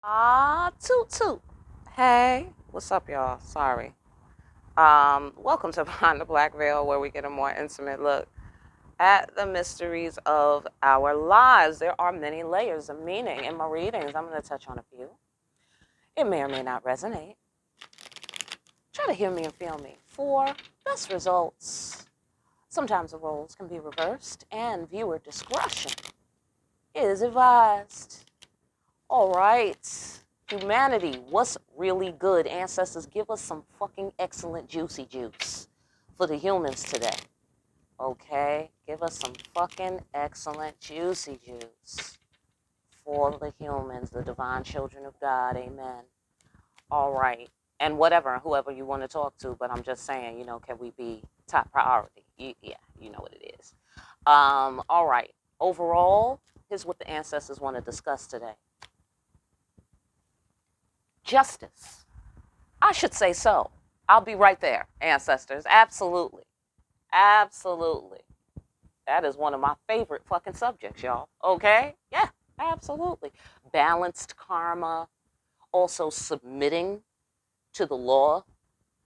Toot toot. Hey, what's up, y'all? Sorry. Welcome to Behind the Black Veil, where we get a more intimate look at the mysteries of our lives. There are many layers of meaning in my readings. I'm going to touch on a few. It may or may not resonate. Try to hear me and feel me. For best results, sometimes the roles can be reversed, and viewer discretion is advised. All right. Humanity, what's really good? Ancestors, give us some fucking excellent juicy juice for the humans today. Okay? Give us some fucking excellent juicy juice for the humans, the divine children of God. Amen. All right. And whatever, whoever you want to talk to, but I'm just saying, can we be top priority? Yeah, you know what it is. All right. Overall, here's what the ancestors want to discuss today. Justice. I should say so. I'll be right there, ancestors. Absolutely. Absolutely. That is one of my favorite fucking subjects, y'all. Okay? Yeah, absolutely. Balanced karma, also submitting to the law,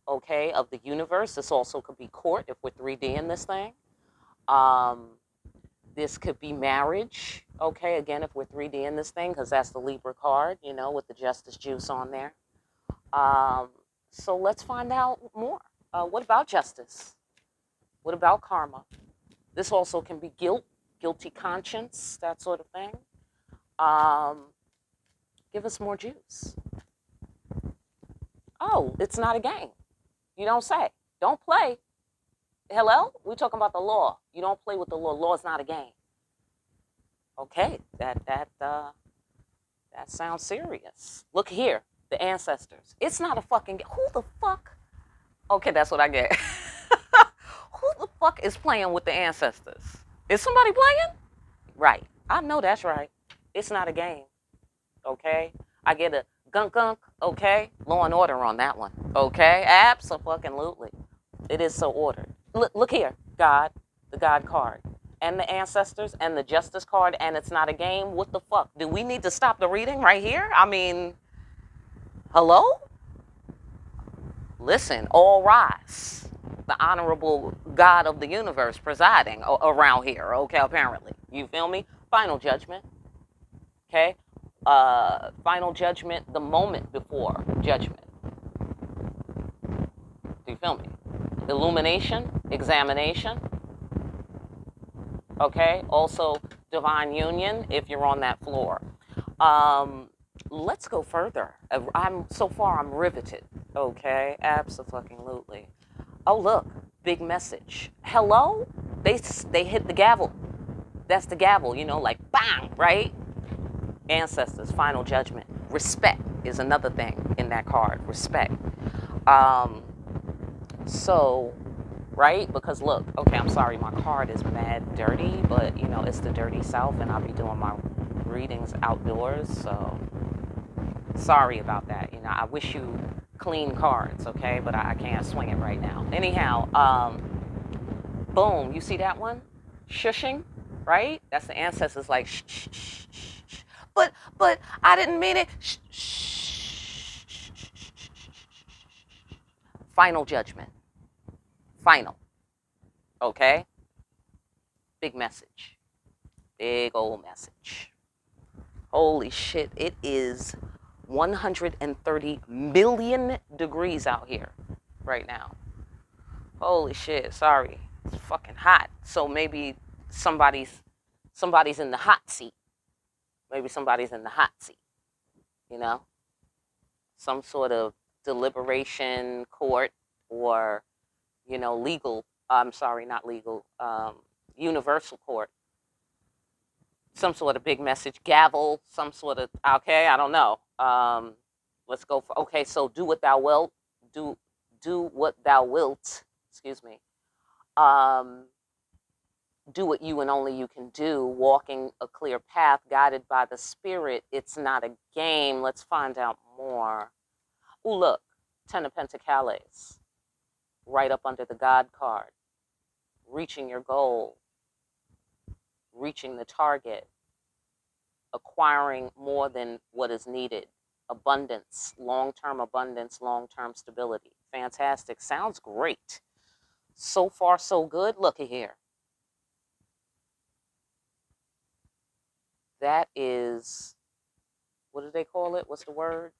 okay, of the universe. This also could be court if we're 3D in this thing. Um, this could be marriage, okay, again, if we're 3D in this thing, because that's the Libra card, with the justice juice on there. Um, so let's find out more. What about justice? What about karma? This also can be guilt, guilty conscience, that sort of thing. Um, Give us more juice. Oh, it's not a game. You don't say. Don't play. Hello? We're talking about the law. You don't play with the law. Law is not a game. Okay, that sounds serious. Look here, the ancestors. It's not a fucking game. Who the fuck? Okay, that's what I get. Who the fuck is playing with the ancestors? Is somebody playing? Right. I know that's right. It's not a game. Okay? I get a gunk gunk. Okay? Law and order on that one. Okay? Absolutely. It is so ordered. Look here. God, the God card, and the ancestors, and the justice card, and it's not a game. What the fuck? Do we need to stop the reading right here? I mean, hello? Listen, all rise. The honorable God of the universe presiding around here, okay, apparently. You feel me? Final judgment, okay? Final judgment, the moment before judgment. Do you feel me? Illumination, examination, okay? Also, divine union if you're on that floor. Um, let's go further. I'm riveted, okay? Absolutely. Oh, look, big message. Hello? They hit the gavel. That's the gavel, like bang, right? Ancestors, final judgment. Respect is another thing in that card. Respect. Um, so, right? Because look, okay, I'm sorry, my card is mad dirty, but it's the dirty South, and I'll be doing my readings outdoors, so sorry about that. I wish you clean cards, okay, but I can't swing it right now. Anyhow, boom, you see that one? Shushing, right? That's the ancestors like shh, shh, shh, shh, shh. But I didn't mean it. Shh, shh, shh, shh, shh, shh. Final judgment. Final. Okay? Big message. Big old message. Holy shit, it is 130 million degrees out here right now. Holy shit, sorry. It's fucking hot. So maybe somebody's in the hot seat. Maybe somebody's in the hot seat, you know? Some sort of deliberation court or, legal, I'm sorry, not legal, universal court. Some sort of big message, gavel, some sort of, okay, I don't know. Let's go for, okay, so do what thou wilt, do what thou wilt, excuse me. Um, do what you and only you can do, walking a clear path, guided by the spirit. It's not a game. Let's find out more. Ooh, look, Ten of Pentacles, right up under the God card. Reaching your goal, reaching the target, acquiring more than what is needed, abundance, long-term stability. Fantastic. Sounds great. So far, so good. Looky here. That is, what do they call it? What's the word?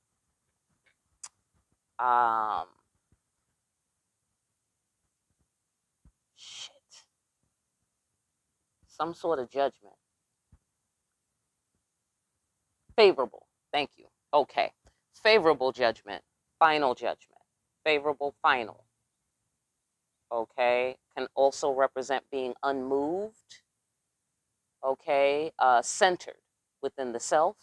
Um, shit. Some sort of judgment. Favorable. Thank you. Okay. Favorable judgment. Final judgment. Favorable final. Okay. Can also represent being unmoved. Okay. Centered within the self.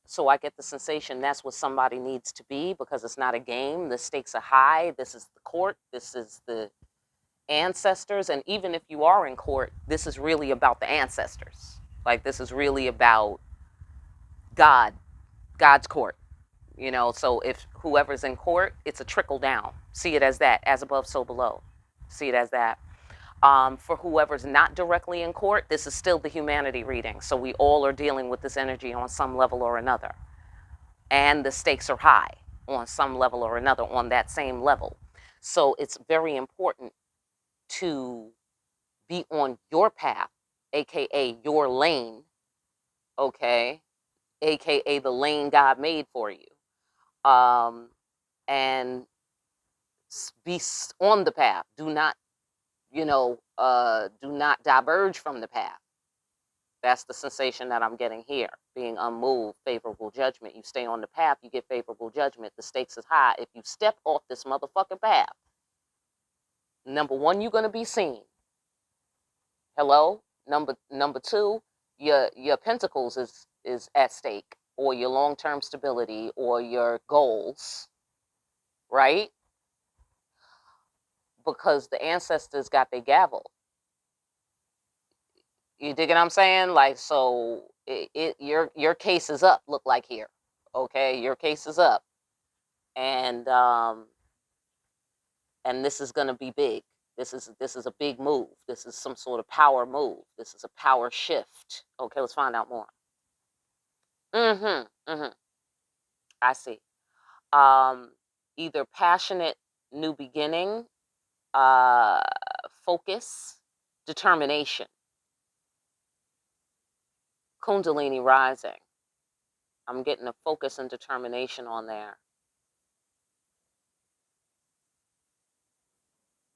So I get the sensation that's what somebody needs to be, because it's not a game. The stakes are high. This is the court. This is the ancestors. And even if you are in court, this is really about the ancestors. Like, this is really about God's court. So if whoever's in court, it's a trickle down. See it as that, as above, so below. See it as that. For whoever's not directly in court, this is still the humanity reading. So we all are dealing with this energy on some level or another. And the stakes are high on some level or another, on that same level. So it's very important to be on your path, aka your lane, okay, aka the lane God made for you, and be on the path. Do not, do not diverge from the path. That's the sensation that I'm getting here. Being unmoved, favorable judgment. You stay on the path, you get favorable judgment. The stakes is high. If you step off this motherfucking path, number one, you're gonna be seen. Hello. Number two, your pentacles is at stake, or your long-term stability, or your goals, right? Because the ancestors got their gavel. You dig what I'm saying? Like, so your case is up. Look like here, okay? Your case is up, and this is gonna be big. This is a big move. This is some sort of power move. This is a power shift. Okay, let's find out more. I see. Um, Either passionate new beginning, uh, focus, determination, Kundalini rising. I'm getting a focus and determination on there.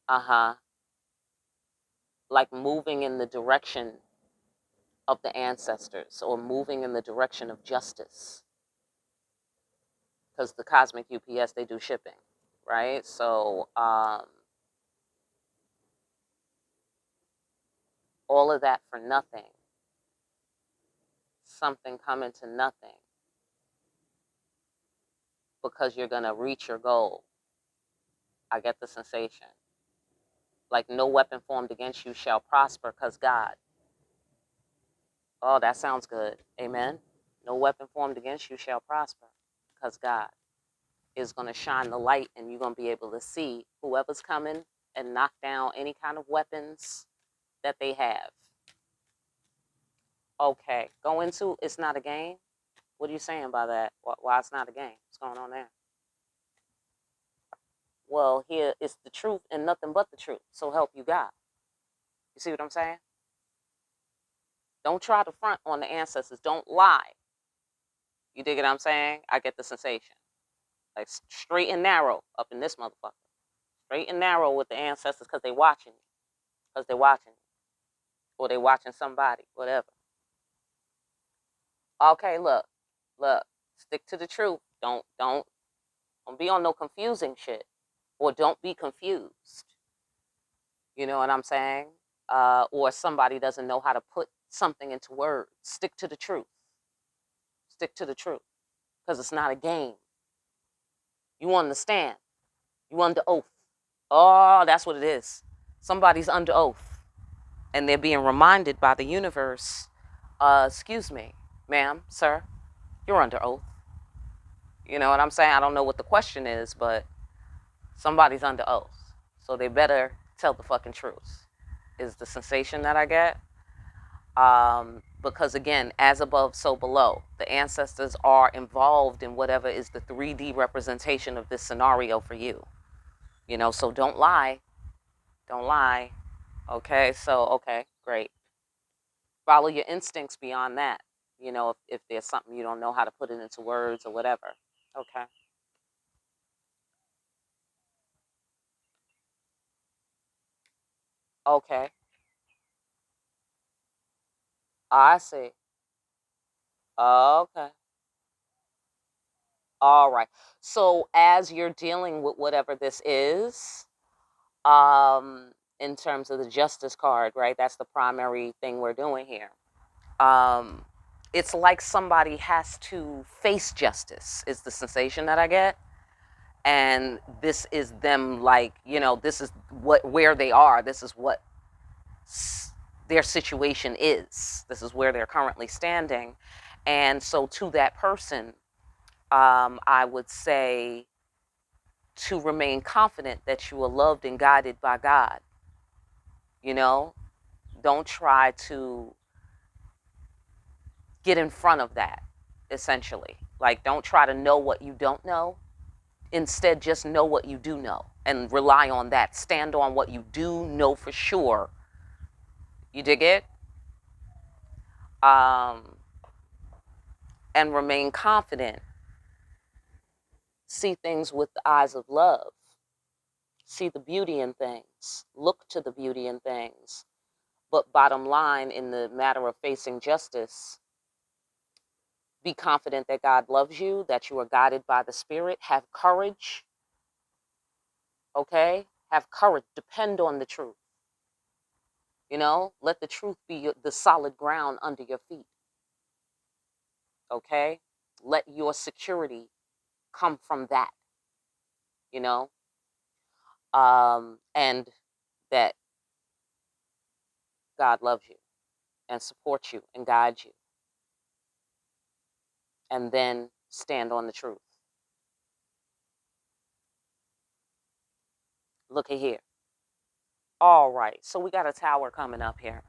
Uh-huh. Like moving in the direction of the ancestors, or moving in the direction of justice. Because the cosmic UPS, they do shipping, right? So all of that for nothing. Something coming to nothing. Because you're going to reach your goal. I get the sensation. Like, no weapon formed against you shall prosper, because God. Oh, that sounds good. Amen. No weapon formed against you shall prosper, because God is going to shine the light, and you're going to be able to see whoever's coming and knock down any kind of weapons that they have. Okay, go into it's not a game. What are you saying by that? Why it's not a game? What's going on there? Well, here it's the truth and nothing but the truth. So help you God. You see what I'm saying? Don't try to front on the ancestors. Don't lie. You dig what I'm saying? I get the sensation. Like, straight and narrow up in this motherfucker. Straight and narrow with the ancestors, because they watching you. Because they're watching you. Or they watching somebody. Whatever. Okay, look. Stick to the truth. Don't be on no confusing shit. Or don't be confused. You know what I'm saying? Or somebody doesn't know how to put something into words. Stick to the truth. Stick to the truth. Because it's not a game. You understand? You under oath. Oh, that's what it is. Somebody's under oath. And they're being reminded by the universe, excuse me, ma'am, sir, you're under oath. You know what I'm saying? I don't know what the question is, but somebody's under oath. So they better tell the fucking truth, is the sensation that I get. Because again, as above, so below. The ancestors are involved in whatever is the 3D representation of this scenario for you. So don't lie. Don't lie. Okay, so, okay, great. Follow your instincts beyond that. If there's something you don't know how to put it into words or whatever. Okay. Okay. I see. Okay. All right. So as you're dealing with whatever this is, um, in terms of the justice card, right? That's the primary thing we're doing here. Um, it's like somebody has to face justice, is the sensation that I get. And this is them, like, this is where they are. This is what their situation is. This is where they're currently standing. And so to that person, I would say to remain confident that you are loved and guided by God. You know, don't try to get in front of that, essentially. Like, don't try to know what you don't know. Instead, just know what you do know and rely on that. Stand on what you do know for sure. You dig it? Um, and remain confident. See things with the eyes of love. See the beauty in things. Look to the beauty in things. But bottom line, in the matter of facing justice, be confident that God loves you, that you are guided by the Spirit. Have courage, okay? Have courage. Depend on the truth. Let the truth be the solid ground under your feet, okay? Let your security come from that, you know? And that God loves you and supports you and guides you. And then stand on the truth. Look at here. All right. So we got a tower coming up here.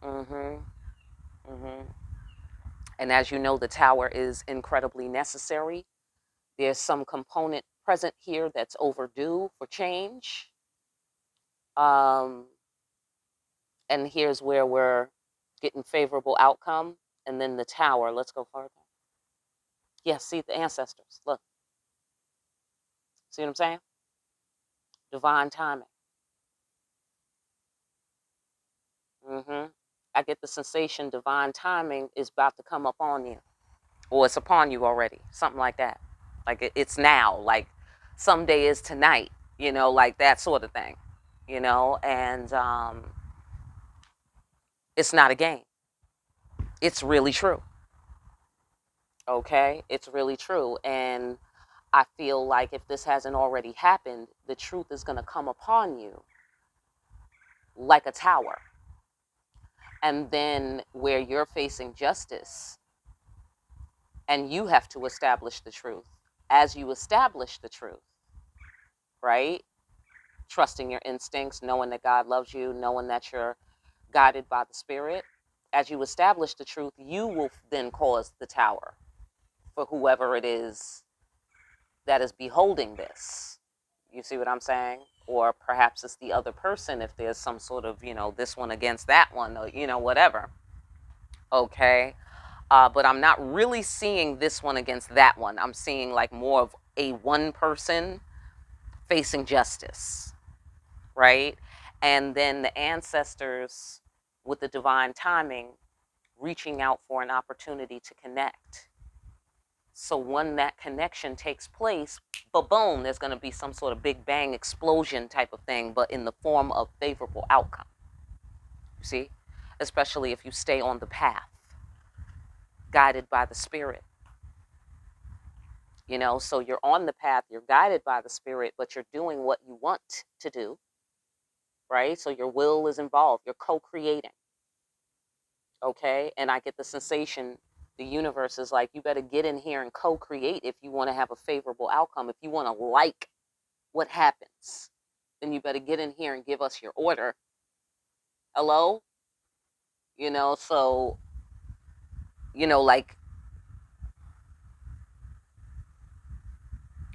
Mm-hmm. Mm-hmm. And as you know, the tower is incredibly necessary. There's some component present here that's overdue for change. Um, and here's where we're getting favorable outcome. And then the tower. Let's go further. Yes, see the ancestors. Look. See what I'm saying? Divine timing. Mm-hmm. I get the sensation divine timing is about to come up on you. Or it's upon you already. Something like that. Like it's now. Like someday is tonight. Like that sort of thing. And it's not a game. It's really true. Okay? It's really true. And I feel like if this hasn't already happened, the truth is going to come upon you like a tower. And then where you're facing justice and you have to establish the truth. As you establish the truth, right? Trusting your instincts, knowing that God loves you, knowing that you're guided by the Spirit. As you establish the truth, you will then cause the tower for whoever it is that is beholding this. You see what I'm saying? Or perhaps it's the other person if there's some sort of, this one against that one, or, whatever. Okay. But I'm not really seeing this one against that one. I'm seeing like more of a one person facing justice, right? And then the ancestors with the divine timing reaching out for an opportunity to connect. So when that connection takes place, boom, there's going to be some sort of big bang explosion type of thing, but in the form of favorable outcome. You see? Especially if you stay on the path, guided by the Spirit. So you're on the path, you're guided by the Spirit, but you're doing what you want to do, right? So your will is involved, you're co-creating, okay? And I get the sensation the universe is like, you better get in here and co-create if you want to have a favorable outcome. If you want to like what happens, then you better get in here and give us your order. Hello? So, like,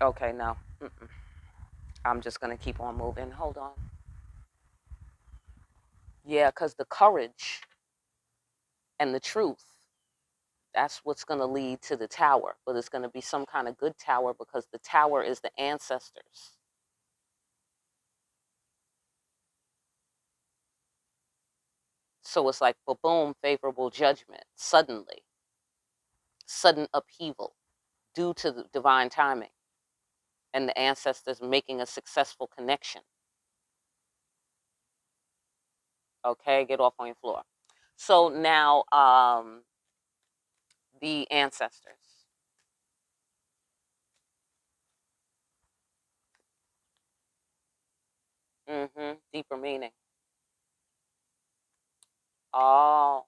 okay, no. Mm-mm. I'm just going to keep on moving. Hold on. Yeah, because the courage and the truth, that's what's going to lead to the tower. But it's going to be some kind of good tower because the tower is the ancestors. So it's like, boom, favorable judgment, suddenly, sudden upheaval due to the divine timing and the ancestors making a successful connection. Okay, get off on your floor. So now, the ancestors. Deeper meaning. Oh,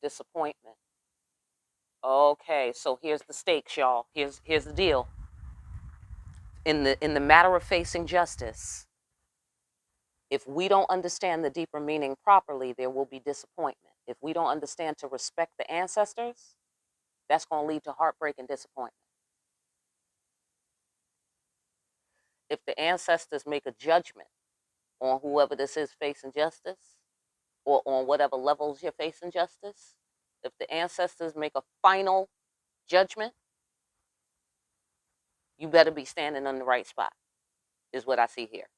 disappointment. Okay, so here's the stakes, y'all. Here's the deal. In the matter of facing justice, if we don't understand the deeper meaning properly, there will be disappointment. If we don't understand to respect the ancestors, that's going to lead to heartbreak and disappointment. If the ancestors make a judgment on whoever this is facing justice, or on whatever levels you're facing justice, if the ancestors make a final judgment, you better be standing in the right spot, is what I see here.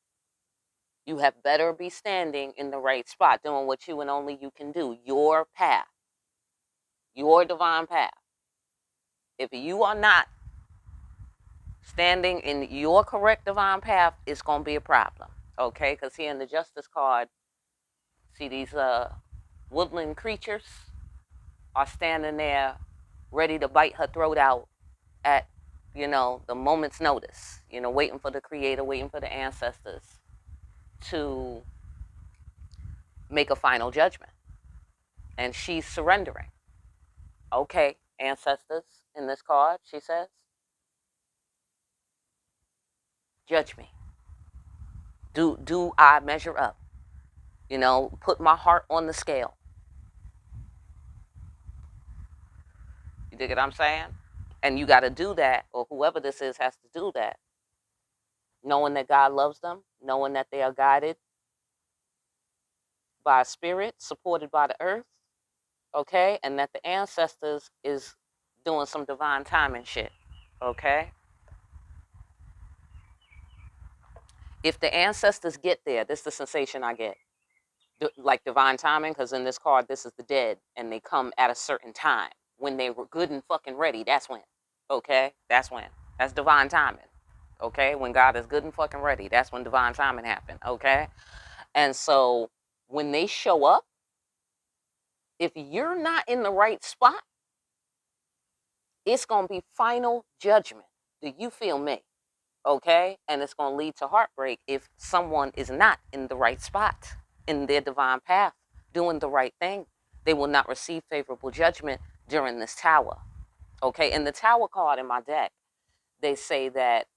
You have better be standing in the right spot, doing what you and only you can do, your path, your divine path. If you are not standing in your correct divine path, it's going to be a problem. Okay? Because here in the justice card, see these woodland creatures are standing there ready to bite her throat out at, the moment's notice, waiting for the creator, waiting for the ancestors to make a final judgment. And she's surrendering. Okay, ancestors, in this card, she says, judge me. Do I measure up? Put my heart on the scale. You dig what I'm saying? And you got to do that, or whoever this is has to do that, knowing that God loves them, knowing that they are guided by a spirit, supported by the earth, okay? And that the ancestors is doing some divine timing shit, okay? If the ancestors get there, this is the sensation I get. Like divine timing, because in this card, this is the dead, and they come at a certain time. When they were good and fucking ready, that's when. Okay? That's when. That's divine timing. Okay? When God is good and fucking ready, that's when divine timing happened. Okay? And so when they show up, if you're not in the right spot, it's going to be final judgment. Do you feel me? Okay? And it's going to lead to heartbreak if someone is not in the right spot, in their divine path, doing the right thing. They will not receive favorable judgment during this tower. Okay? In the tower card in my deck, they say that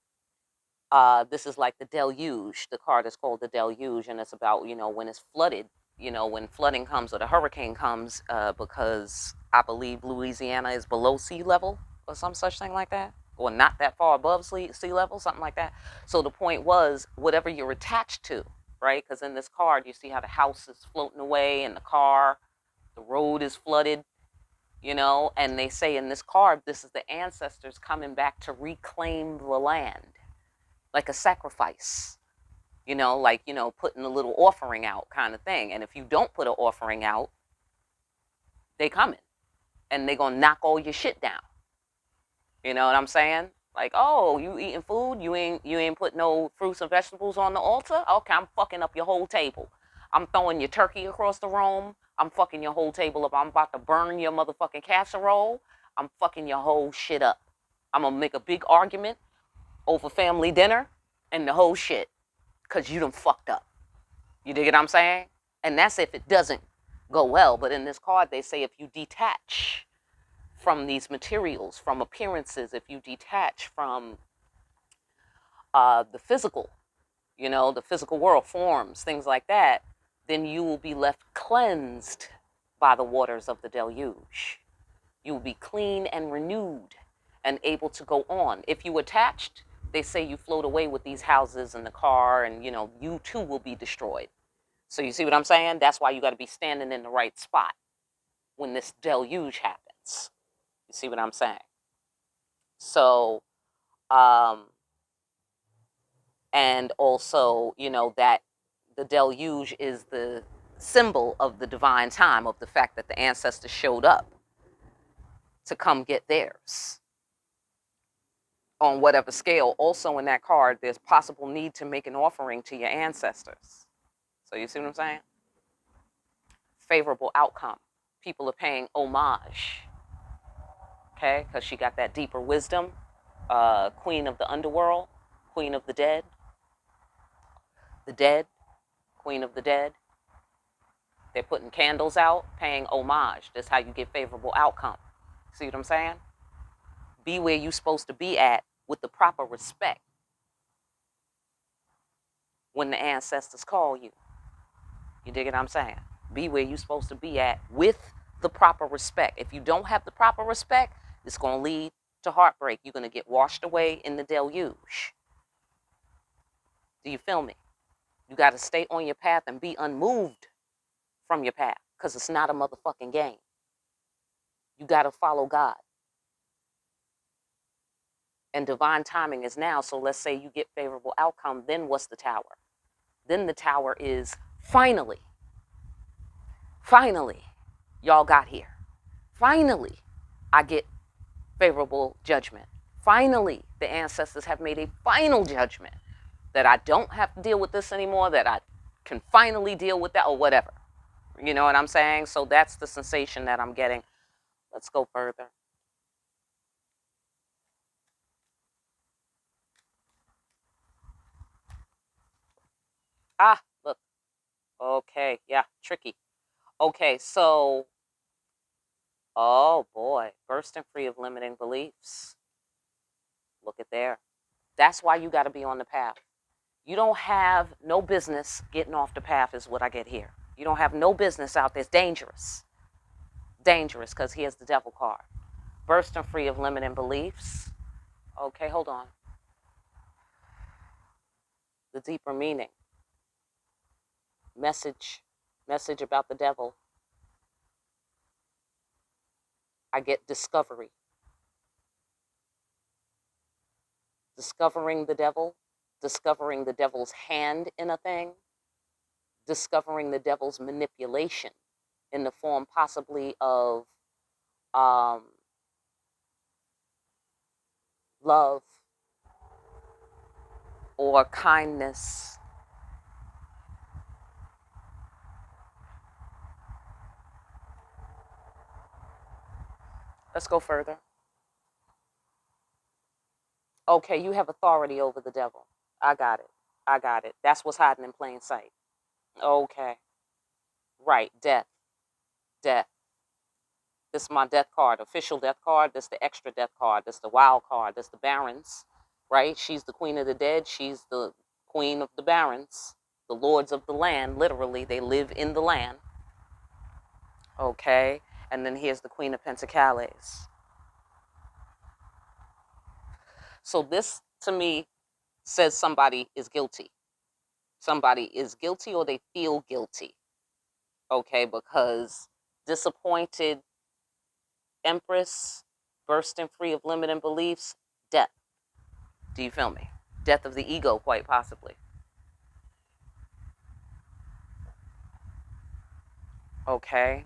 this is like the deluge. The card is called the deluge, and it's about, when it's flooded, when flooding comes or the hurricane comes, because I believe Louisiana is below sea level or some such thing like that, or not that far above sea level, something like that. So the point was, whatever you're attached to, right? Because in this card, you see how the house is floating away and the car, the road is flooded, and they say in this card, this is the ancestors coming back to reclaim the land, like a sacrifice, like, putting a little offering out kind of thing. And if you don't put an offering out, they coming and they gonna knock all your shit down. You know what I'm saying? Like, oh, you eating food? You ain't put no fruits and vegetables on the altar? Okay, I'm fucking up your whole table. I'm throwing your turkey across the room. I'm fucking your whole table up. I'm about to burn your motherfucking casserole. I'm fucking your whole shit up. I'm gonna make a big argument over family dinner and the whole shit, because you done fucked up. You dig what I'm saying? And that's if it doesn't go well. But in this card, they say if you detach from these materials, from appearances, if you detach from the physical, the physical world, forms, things like that, then you will be left cleansed by the waters of the deluge. You will be clean and renewed and able to go on. If you attached, they say you float away with these houses and the car, and you too will be destroyed. So you see what I'm saying? That's why you got to be standing in the right spot when this deluge happens. You see what I'm saying? So, and also, that the deluge is the symbol of the divine time, of the fact that the ancestors showed up to come get theirs on whatever scale. Also in that card, there's possible need to make an offering to your ancestors. So you see what I'm saying? Favorable outcome. People are paying homage, okay? Because she got that deeper wisdom. Queen of the underworld, queen of the dead, queen of the dead. They're putting candles out, paying homage. That's how you get favorable outcome. See what I'm saying? Be where you're supposed to be at with the proper respect when the ancestors call you. You dig what I'm saying? Be where you're supposed to be at with the proper respect. If you don't have the proper respect, it's going to lead to heartbreak. You're going to get washed away in the deluge. Do you feel me? You got to stay on your path and be unmoved from your path, because it's not a motherfucking game. You got to follow God. And divine timing is now. So let's say you get favorable outcome. Then what's the tower? Then the tower is finally, y'all got here. Finally, I get favorable judgment. Finally, the ancestors have made a final judgment that I don't have to deal with this anymore, that I can finally deal with that, or whatever. You know what I'm saying? So that's the sensation that I'm getting. Let's go further. Ah, look. Okay, yeah, tricky. Okay, so, oh boy, bursting free of limiting beliefs. Look at there. That's why you got to be on the path. You don't have no business getting off the path, is what I get here. You don't have no business out there. It's dangerous. Dangerous, because here's the devil card. Bursting free of limiting beliefs. Okay, hold on. The deeper meaning. Message about the devil. I get discovery. Discovering the devil. Discovering the devil's hand in a thing. Discovering the devil's manipulation in the form possibly of love or kindness. Let's go further. Okay, you have authority over the devil. I got it. I got it. That's what's hiding in plain sight. Okay. Right. Death. Death. This is my death card, official death card. This is the extra death card. This is the wild card. This is the barons. Right? She's the queen of the dead. She's the queen of the barons. The lords of the land. Literally, they live in the land. Okay. And then here's the queen of pentacles. So this, to me, says somebody is guilty. Somebody is guilty, or they feel guilty. Okay, because disappointed empress, bursting free of limiting beliefs, death. Do you feel me? Death of the ego, quite possibly. Okay.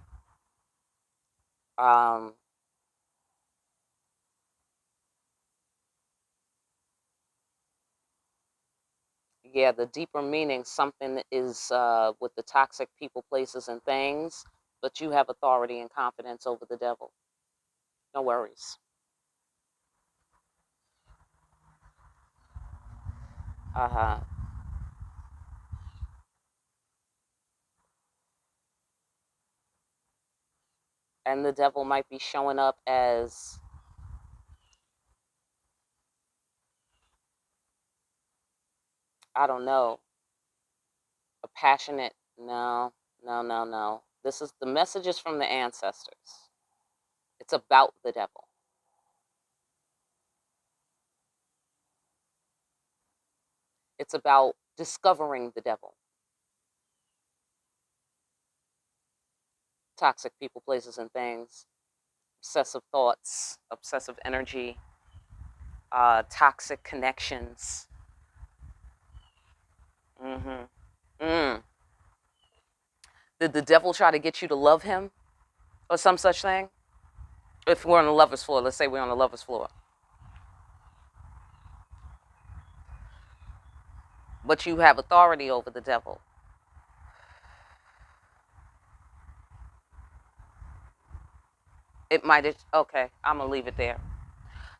Yeah, the deeper meaning, something is with the toxic people, places, and things, but you have authority and confidence over the devil. No worries. Uh-huh. And the devil might be showing up as, I don't know, a passionate No, no, no, no. This is the messages from the ancestors. It's about the devil. It's about discovering the devil. Toxic people, places, and things. Obsessive thoughts, obsessive energy, toxic connections. Mm-hmm. Mm. Did the devil try to get you to love him or some such thing? If we're on the lover's floor, let's say we're on the lover's floor. But you have authority over the devil. It might have, okay, I'm gonna leave it there.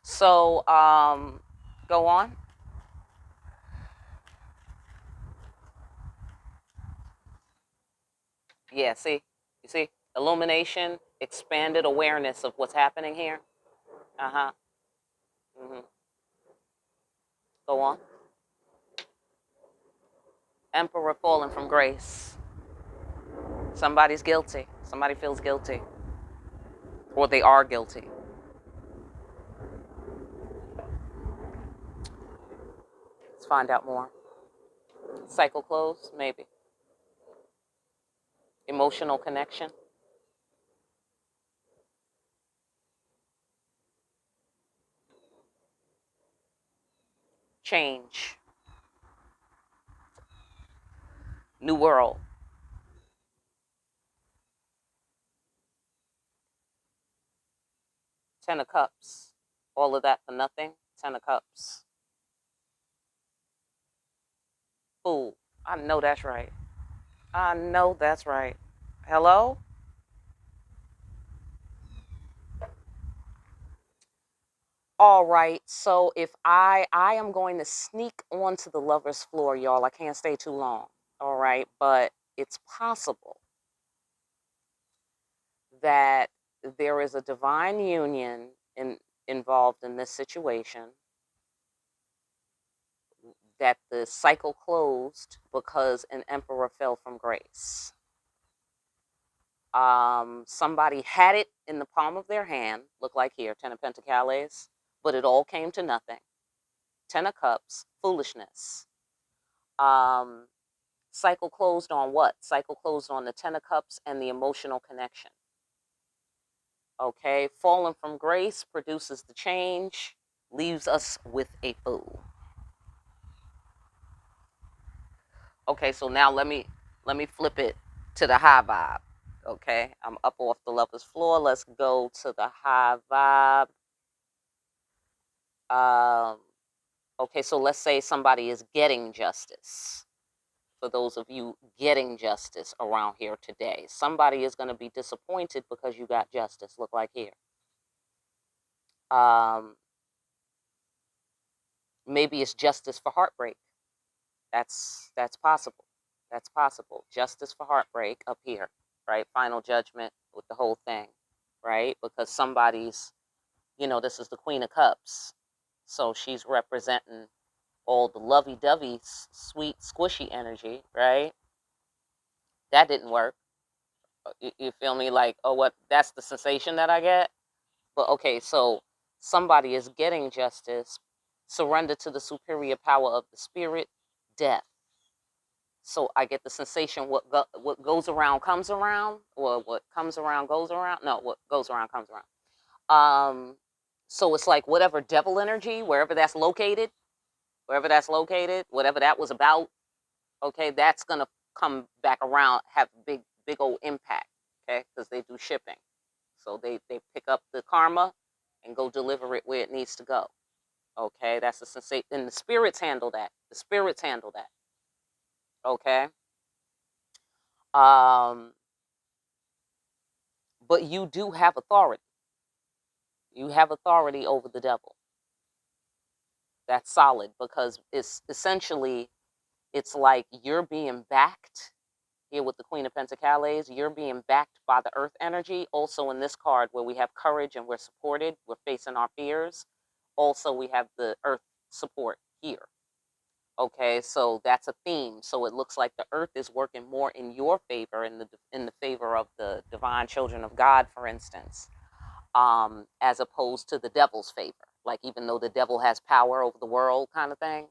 So, go on. Yeah, see, you see, illumination, expanded awareness of what's happening here. Uh huh. Hmm. Go on. Emperor falling from grace. Somebody's guilty. Somebody feels guilty, or they are guilty. Let's find out more. Cycle close, maybe. Emotional connection. Change. New world. Ten of cups. All of that for nothing. Ten of cups. Fool. I know that's right. I know that's right. Hello? All right. So if I am going to sneak onto the lover's floor, y'all. I can't stay too long. All right, but it's possible that there is a divine union involved in this situation, that the cycle closed because an emperor fell from grace. Somebody had it in the palm of their hand, look like here, Ten of Pentacles, but it all came to nothing. Ten of Cups, foolishness. Um, Cycle closed on what? Cycle closed on the Ten of Cups and the emotional connection. Okay, falling from grace produces the change, leaves us with a fool. Okay, so now let me flip it to the high vibe. Okay, I'm up off the lover's floor. Let's go to the high vibe. Um, okay, so let's say somebody is getting justice. For those of you getting justice around here today, somebody is going to be disappointed because you got justice. Look like here. Um, Maybe it's justice for heartbreak. That's possible. That's possible. Justice for heartbreak up here, right? Final judgment with the whole thing, right? Because somebody's, this is the Queen of Cups. So she's representing all the lovey-dovey, sweet, squishy energy, right? That didn't work. You feel me? Like, oh, what? That's the sensation that I get. But okay, so somebody is getting justice, surrender to the superior power of the spirit, death. So I get the sensation what goes around comes around, or what comes around goes around. No, what goes around comes around. So it's like whatever devil energy, wherever that's located, whatever that was about, okay, that's gonna come back around, have big old impact, okay, because they do shipping, so they pick up the karma and go deliver it where it needs to go. Okay, that's the sensation, and the spirits handle that. The spirits handle that. Okay. Um, but you do have authority. You have authority over the devil. That's solid because it's essentially it's like you're being backed here with the Queen of Pentacles. You're being backed by the earth energy. Also in this card where we have courage and we're supported, we're facing our fears. Also we have the earth support here. Okay, so that's a theme. So it looks like the earth is working more in your favor, in the favor of the divine children of God, for instance, as opposed to the devil's favor. Like, even though the devil has power over the world, kind of thing,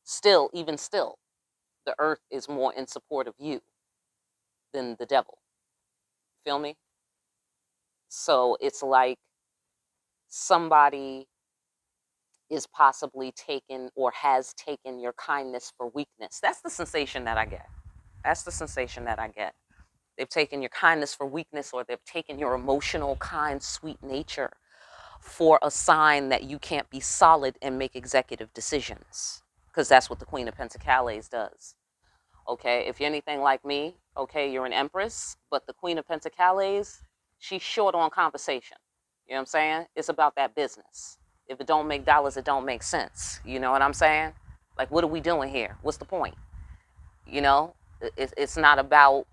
still, even still, the earth is more in support of you than the devil. Feel me? So it's like somebody is possibly taken or has taken your kindness for weakness. That's the sensation that I get. That's the sensation that I get. They've taken your kindness for weakness, or they've taken your emotional, kind, sweet nature for a sign that you can't be solid and make executive decisions. Because that's what the Queen of Pentacles does. Okay, if you're anything like me, okay, you're an empress, but the Queen of Pentacles, she's short on conversation. You know what I'm saying? It's about that business. If it don't make dollars, it don't make sense. You know what I'm saying? Like, what are we doing here? What's the point? You know, it's not about,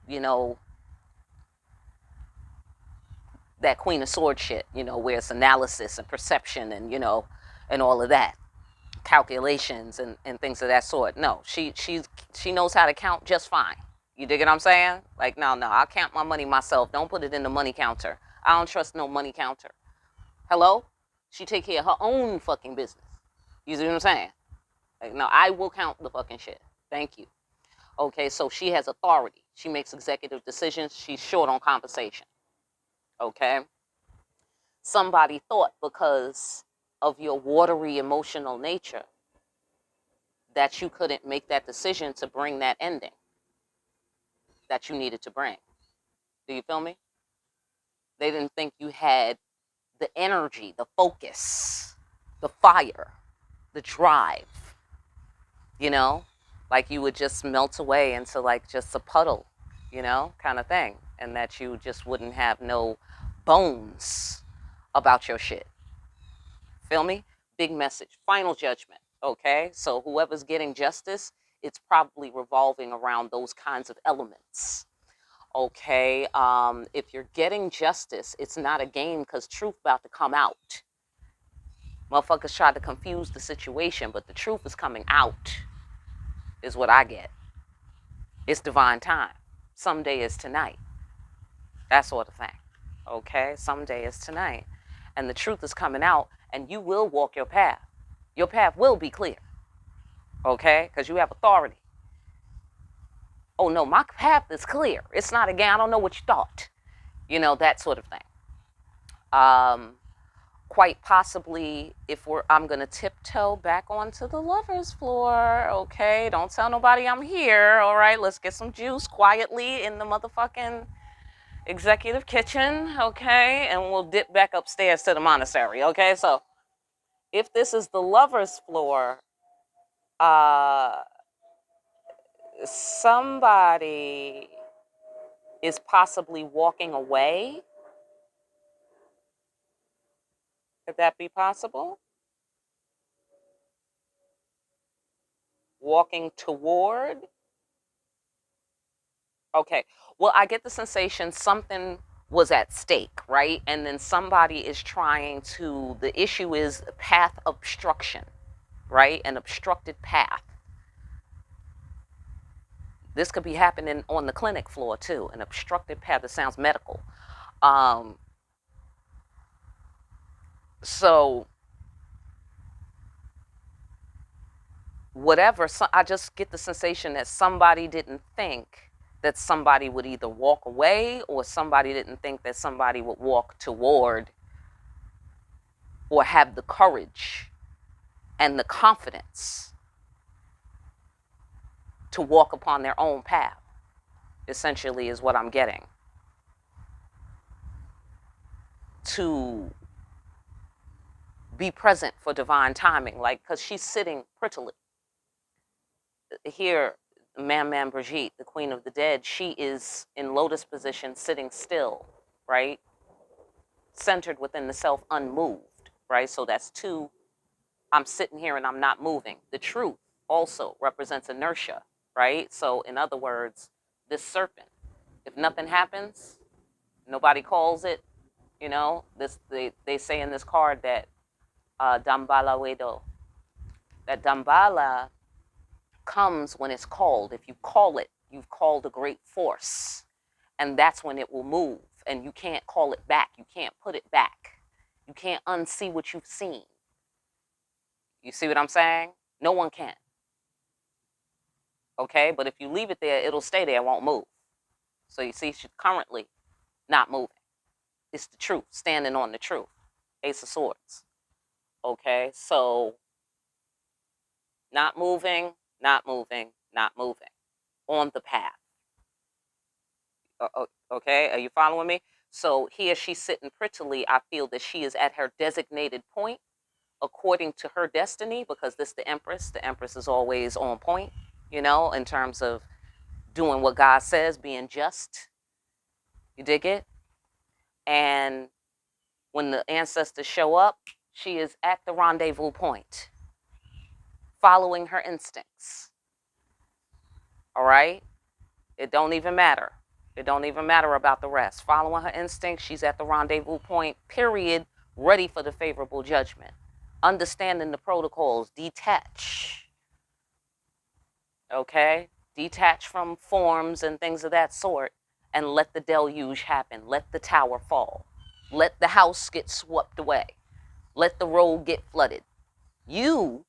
that Queen of Swords shit, where it's analysis and perception and, and all of that. Calculations and things of that sort. No, she knows how to count just fine. You dig what I'm saying? Like, no, I'll count my money myself. Don't put it in the money counter. I don't trust no money counter. Hello? She take care of her own fucking business. You see what I'm saying? Like, no, I will count the fucking shit. Thank you. Okay, so she has authority. She makes executive decisions. She's short on conversation. Okay? Somebody thought, because of your watery emotional nature, that you couldn't make that decision to bring that ending that you needed to bring. Do you feel me? They didn't think you had the energy, the focus, the fire, the drive, you know? Like, you would just melt away into, like, just a puddle, kind of thing. And that you just wouldn't have no bones about your shit. Feel me? Big message. Final judgment. Okay? So whoever's getting justice, it's probably revolving around those kinds of elements. Okay? If you're getting justice, it's not a game, because truth about to come out. Motherfuckers tried to confuse the situation, but the truth is coming out, is what I get. It's divine time. Someday is tonight. That sort of thing. Okay? Someday is tonight. And the truth is coming out, and you will walk your path. Your path will be clear. Okay? Because you have authority. Oh, no, my path is clear. It's not a game. I don't know what you thought. That sort of thing. Quite possibly, I'm going to tiptoe back onto the lover's floor. Okay? Don't tell nobody I'm here. All right? Let's get some juice quietly in the motherfucking executive kitchen. Okay? And we'll dip back upstairs to the monastery. Okay? So, if this is the lover's floor, somebody is possibly walking away. Could that be possible? Walking toward? Okay. Well, I get the sensation something was at stake, right? And then somebody is the issue is path obstruction, right? An obstructed path. This could be happening on the clinic floor too, an obstructed path. That sounds medical. So whatever, I just get the sensation that somebody didn't think that somebody would either walk away, or somebody didn't think that somebody would walk toward, or have the courage and the confidence to walk upon their own path, essentially, is what I'm getting. To be present for divine timing, like, because she's sitting prettily. Here, Man Brigitte, the Queen of the Dead, she is in lotus position, sitting still, right? Centered within the self, unmoved, right? So that's two. I'm sitting here and I'm not moving. The truth also represents inertia, right? So in other words, this serpent, if nothing happens, nobody calls it, they say in this card that Dambala Wedo, that Dambala comes when it's called. If you call it, you've called a great force. And that's when it will move. And you can't call it back. You can't put it back. You can't unsee what you've seen. You see what I'm saying? No one can. Okay? But if you leave it there, it'll stay there. It won't move. So you see, she's currently not moving. It's the truth. Standing on the truth. Ace of Swords. Okay? So not moving, not moving, not moving. On the path. Okay? Are you following me? So here she's sitting prettily. I feel that she is at her designated point according to her destiny, because this the Empress. The Empress is always on point, you know, in terms of doing what God says, being just. You dig it? And when the ancestors show up, she is at the rendezvous point, following her instincts. All right? It don't even matter. It don't even matter about the rest. Following her instincts, she's at the rendezvous point, period, ready for the favorable judgment. Understanding the protocols, detach. Okay? Detach from forms and things of that sort, and let the deluge happen. Let the tower fall. Let the house get swept away. Let the road get flooded. You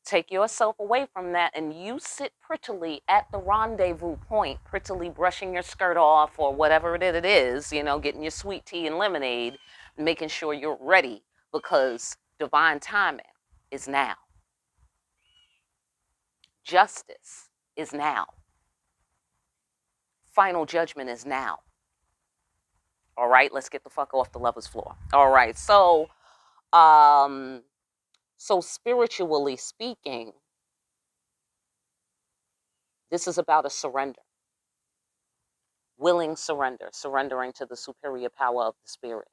take yourself away from that, and you sit prettily at the rendezvous point, prettily brushing your skirt off or whatever it is, you know, getting your sweet tea and lemonade, making sure you're ready, because divine timing is now. Justice is now. Final judgment is now. All right, let's get the fuck off the lover's floor. All right, so spiritually speaking, this is about a surrender. Willing surrender, surrendering to the superior power of the spirit.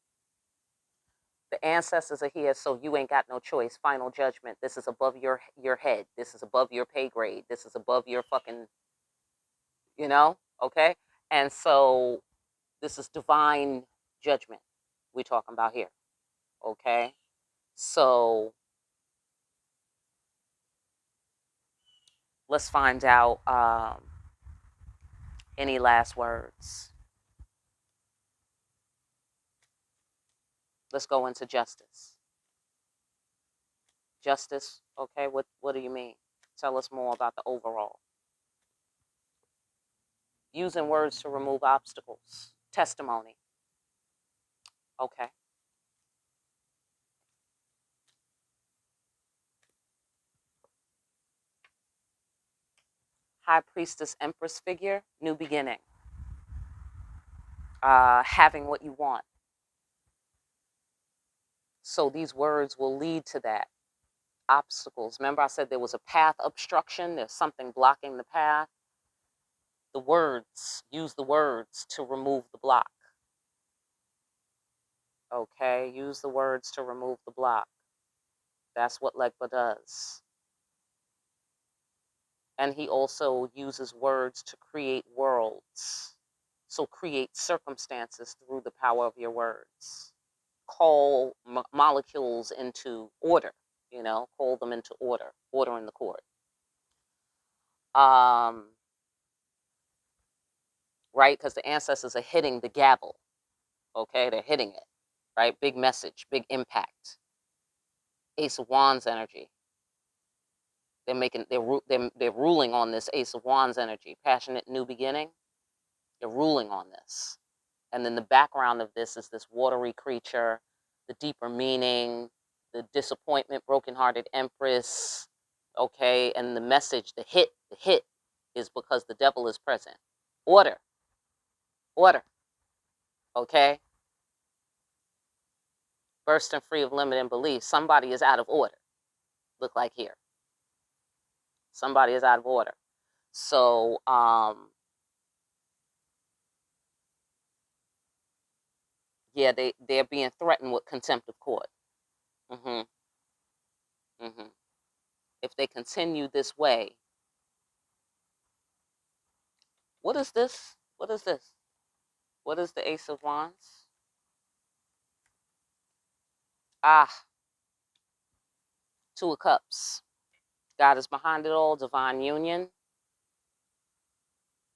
The ancestors are here, so you ain't got no choice. Final judgment. This is above your head. This is above your pay grade. This is above your fucking, you know, okay? And so this is divine judgment we're talking about here, okay? So let's find out any last words. Let's go into justice. Justice, okay, what do you mean? Tell us more about the overall. Using words to remove obstacles. Testimony. Okay. High Priestess Empress figure, new beginning. Having what you want. So these words will lead to that. Obstacles. Remember I said there was a path obstruction. There's something blocking the path. The words, use the words to remove the block. Okay, use the words to remove the block. That's what Legba does. And he also uses words to create worlds. So create circumstances through the power of your words. Call molecules into order, you know, call them into order, order in the court. Right? Because the ancestors are hitting the gavel. Okay, they're hitting it, right? Big message, big impact. Ace of Wands energy. They're ruling on this Ace of Wands energy. Passionate new beginning. They're ruling on this. And then the background of this is this watery creature, the deeper meaning, the disappointment, brokenhearted Empress. Okay, and the message, the hit is because the devil is present. Order. Order. Okay? Bursting free of limiting belief. Somebody is out of order. Look like here. Somebody is out of order. So, yeah, they're being threatened with contempt of court. Mm-hmm. Mm-hmm. If they continue this way, what is this? What is this? What is the Ace of Wands? Ah, Two of Cups. God is behind it all, divine union.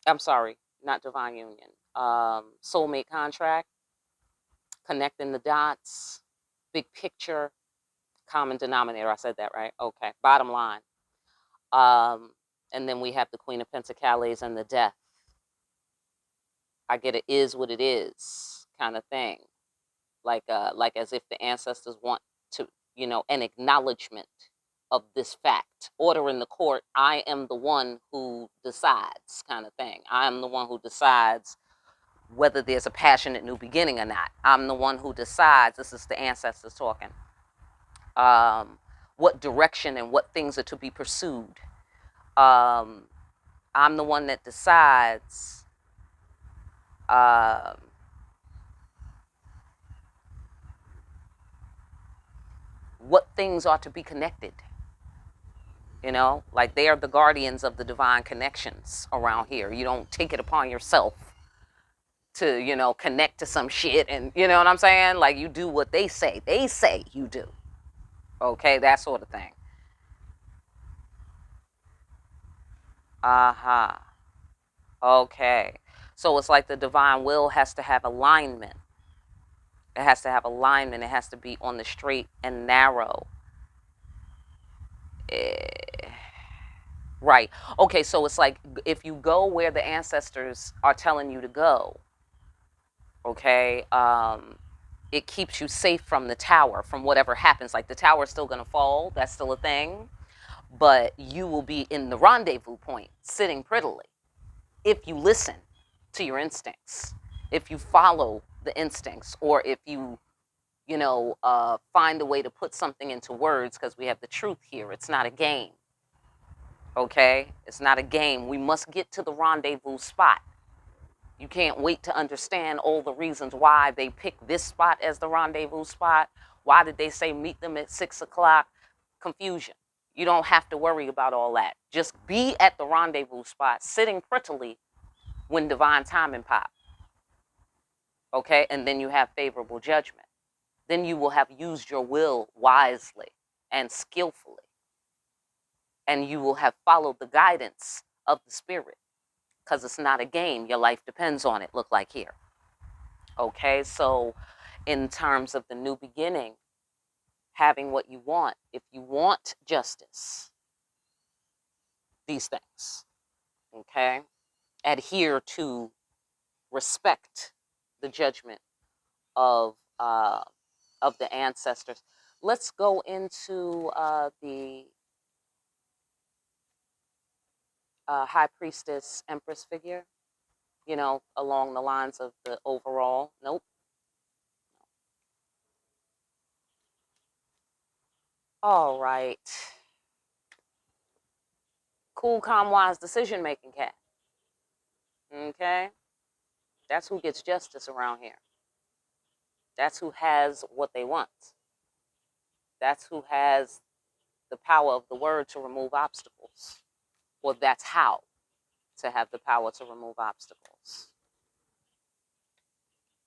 I'm sorry, not divine union. Soulmate contract, connecting the dots, big picture, common denominator. I said that right? Okay. Bottom line. And then we have the Queen of Pentacles and the Death. I get it is what it is kind of thing. Like as if the ancestors want to, an acknowledgement of this fact. Order in the court, I am the one who decides kind of thing. I am the one who decides whether there's a passionate new beginning or not. I'm the one who decides, this is the ancestors talking, what direction and what things are to be pursued. I'm the one that decides what things are to be connected. Like they are the guardians of the divine connections around here. You don't take it upon yourself to, connect to some shit and, you know what I'm saying? Like you do what they say. They say you do. Okay, that sort of thing. Aha. Okay. So it's like the divine will has to have alignment. It has to have alignment. It has to be on the straight and narrow. Right. Okay, so it's like if you go where the ancestors are telling you to go, okay, it keeps you safe from the tower, from whatever happens. Like the tower is still going to fall. That's still a thing. But you will be in the rendezvous point, sitting prettily, if you listen to your instincts, if you follow the instincts, or if you, find a way to put something into words, because we have the truth here. It's not a game. Okay? It's not a game. We must get to the rendezvous spot. You can't wait to understand all the reasons why they picked this spot as the rendezvous spot. Why did they say meet them at 6 o'clock? Confusion. You don't have to worry about all that. Just be at the rendezvous spot, sitting prettily when divine timing pop. Okay? And then you have favorable judgment. Then you will have used your will wisely and skillfully. And you will have followed the guidance of the spirit. Because it's not a game. Your life depends on it, look like here. Okay, so in terms of the new beginning, having what you want, if you want justice, these things, okay, adhere to, respect the judgment of the ancestors. Let's go into the high priestess empress figure, along the lines of the overall. Nope. All right. Cool, calm, wise decision making cat. Okay. That's who gets justice around here. That's who has what they want. That's who has the power of the word to remove obstacles. Or that's how to have the power to remove obstacles.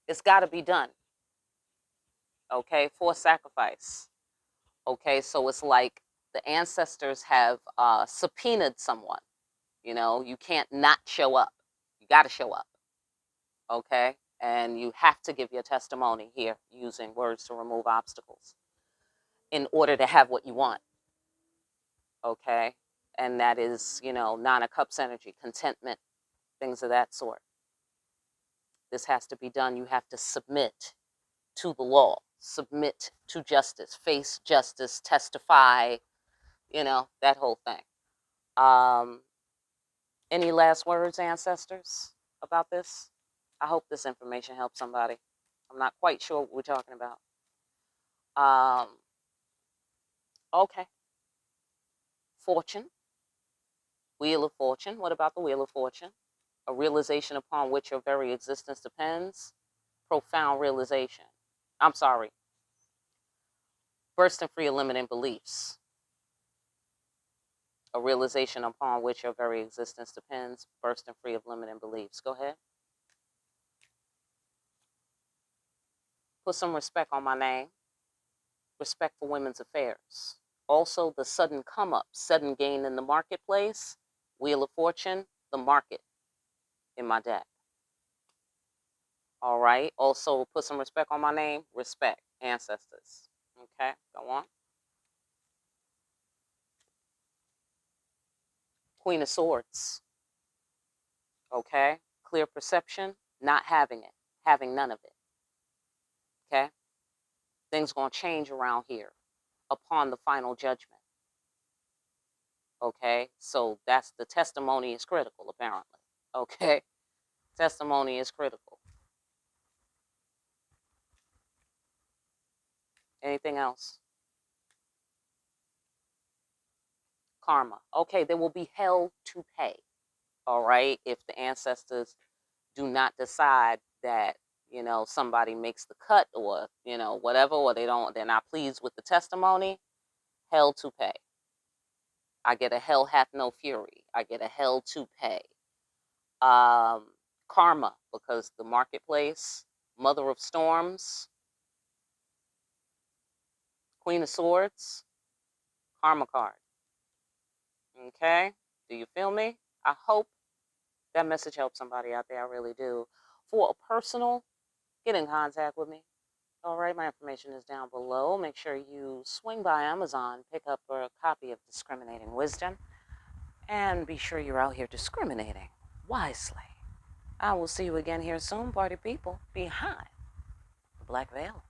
It's got to be done. Okay, for sacrifice. Okay, so it's like the ancestors have subpoenaed someone. You can't not show up. You got to show up. Okay, and you have to give your testimony here using words to remove obstacles in order to have what you want. Okay, and that is, Nine of Cups energy, contentment, things of that sort. This has to be done. You have to submit to the law, submit to justice, face justice, testify, that whole thing. Any last words, ancestors, about this? I hope this information helps somebody. I'm not quite sure what we're talking about. Okay. Fortune. Wheel of Fortune. What about the Wheel of Fortune? A realization upon which your very existence depends. Profound realization. I'm sorry. Bursting free of limiting beliefs. A realization upon which your very existence depends. Bursting free of limiting beliefs. Go ahead. Put some respect on my name. Respect for women's affairs. Also, the sudden come up, sudden gain in the marketplace, Wheel of Fortune, the market in my deck. All right. Also, put some respect on my name. Respect, ancestors. Okay, go on. Queen of Swords. Okay. Clear perception, not having it, having none of it. Okay. Things going to change around here upon the final judgment. Okay. So that's the testimony is critical, apparently. Okay. Testimony is critical. Anything else? Karma. Okay. There will be hell to pay. All right. If the ancestors do not decide that, somebody makes the cut or, whatever, or they're not pleased with the testimony, hell to pay. I get a hell hath no fury. I get a hell to pay. Karma, because the marketplace, mother of storms, queen of swords, karma card. Okay. Do you feel me? I hope that message helps somebody out there. I really do. For a personal, get in contact with me. All right, my information is down below. Make sure you swing by Amazon, pick up a copy of Discriminating Wisdom, and be sure you're out here discriminating wisely. I will see you again here soon, party people, behind the black veil.